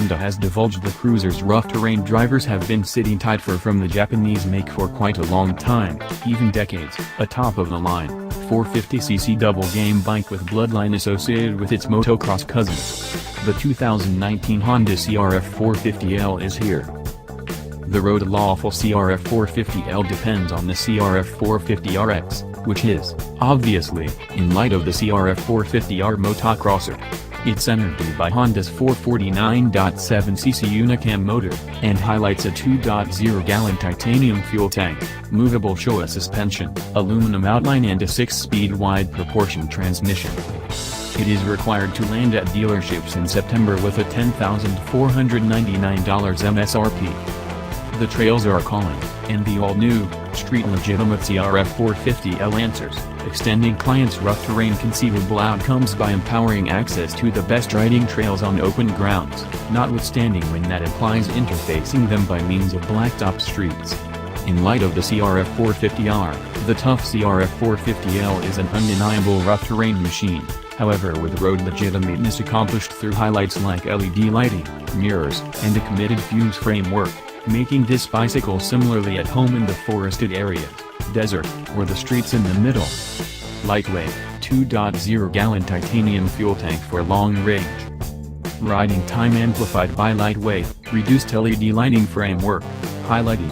Honda has divulged the cruiser's rough terrain drivers have been sitting tight from the Japanese make for quite a long time, even decades. A top-of-the-line, 450cc double-game bike with bloodline associated with its motocross cousin. The 2019 Honda CRF450L is here. The road-lawful CRF450L depends on the CRF450RX, which is, obviously, in light of the CRF450R motocrosser. It's energized by Honda's 449.7cc Unicam motor, and highlights a 2.0-gallon titanium fuel tank, movable Showa suspension, aluminum outline and a 6-speed wide proportion transmission. It is required to land at dealerships in September with a $10,499 MSRP. The trails are calling, and the all-new, street-legitimate CRF450L answers, extending clients' rough terrain conceivable outcomes by empowering access to the best riding trails on open grounds, notwithstanding when that implies interfacing them by means of blacktop streets. In light of the CRF450R, the tough CRF450L is an undeniable rough terrain machine, however with road legitimateness accomplished through highlights like LED lighting, mirrors, and a committed fuse framework, making this bicycle similarly at home in the forested areas, desert, or the streets in the middle. Lightweight, 2.0-gallon titanium fuel tank for long range. Riding time amplified by lightweight, reduced LED lighting framework, highlighting.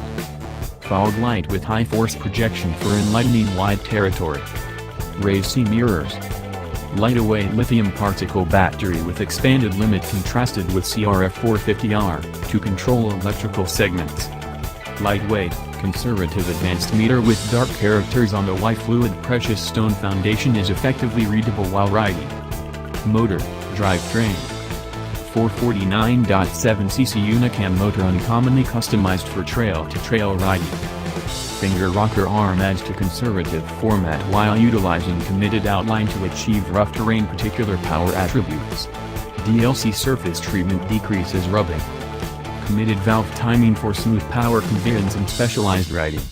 Fog light with high force projection for enlightening wide territory. Raised C mirrors. Lightweight lithium particle battery with expanded limit contrasted with CRF450R, to control electrical segments. Lightweight, conservative advanced meter with dark characters on the white fluid precious stone foundation is effectively readable while riding. Motor, drivetrain. 449.7cc Unicam motor uncommonly customized for trail-to-trail riding. Finger rocker arm adds to conservative format while utilizing committed outline to achieve rough terrain particular power attributes. DLC surface treatment decreases rubbing. Committed valve timing for smooth power conveyance and specialized riding.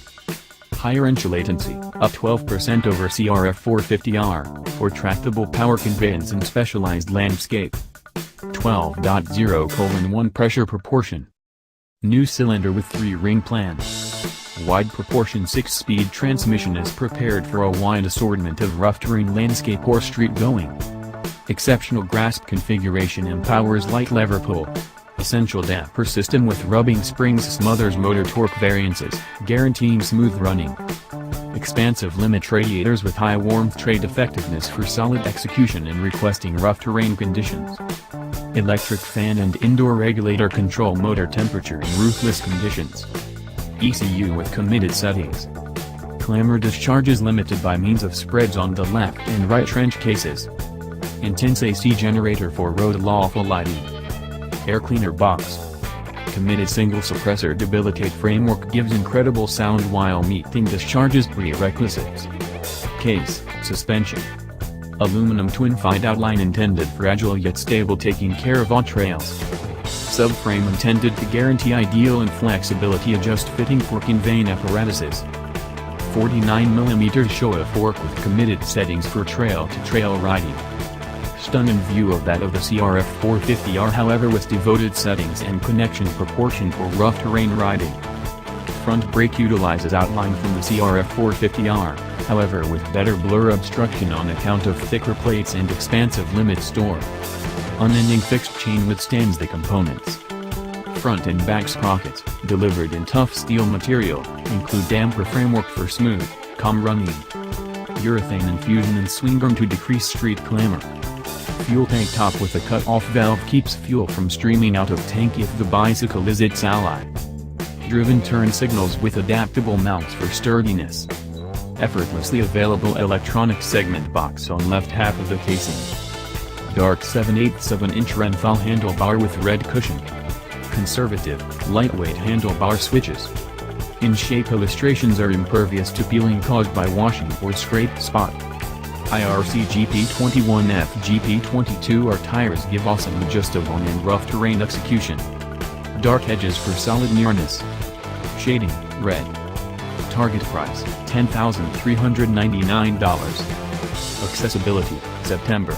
Higher entry latency, up 12% over CRF450R, for tractable power conveyance and specialized landscape. 12.0:1 pressure proportion. New cylinder with 3-ring plan. Wide proportion 6-speed transmission is prepared for a wide assortment of rough terrain landscape or street going. Exceptional grasp configuration empowers light lever pull. Essential damper system with rubbing springs smothers motor torque variances, guaranteeing smooth running. Expansive limit radiators with high warmth trade effectiveness for solid execution in requesting rough terrain conditions. Electric fan and indoor regulator control motor temperature in roofless conditions. ECU with committed settings. Clamor discharges limited by means of spreads on the left and right trench cases. Intense AC generator for road lawful lighting. Air cleaner box. Committed single suppressor debilitate framework gives incredible sound while meeting discharges prerequisites. Case, suspension. Aluminum twin-fied outline intended for agile yet stable taking care of all trails. Subframe intended to guarantee ideal and flexibility adjust fitting for conveying apparatuses. 49mm Showa fork with committed settings for trail-to-trail riding. Stunning view of that of the CRF450R however with devoted settings and connection proportion for rough terrain riding. Front brake utilizes outline from the CRF450R, however with better blur obstruction on account of thicker plates and expansive limit store. Unending fixed chain withstands the components. Front and back sprockets, delivered in tough steel material, include damper framework for smooth, calm running. Urethane infusion and swing arm to decrease street clamor. Fuel tank top with a cut-off valve keeps fuel from streaming out of tank if the bicycle is its ally. Driven turn signals with adaptable mounts for sturdiness. Effortlessly available electronic segment box on left half of the casing. Dark 7/8 of an inch Renthal handlebar with red cushion. Conservative, lightweight handlebar switches. In shape illustrations are impervious to peeling caused by washing or scrape spot. IRC GP21F GP22 are tires give awesome adjustable and rough terrain execution. Dark edges for solid nearness. Shading, red. Target price, $10,399. Accessibility, September.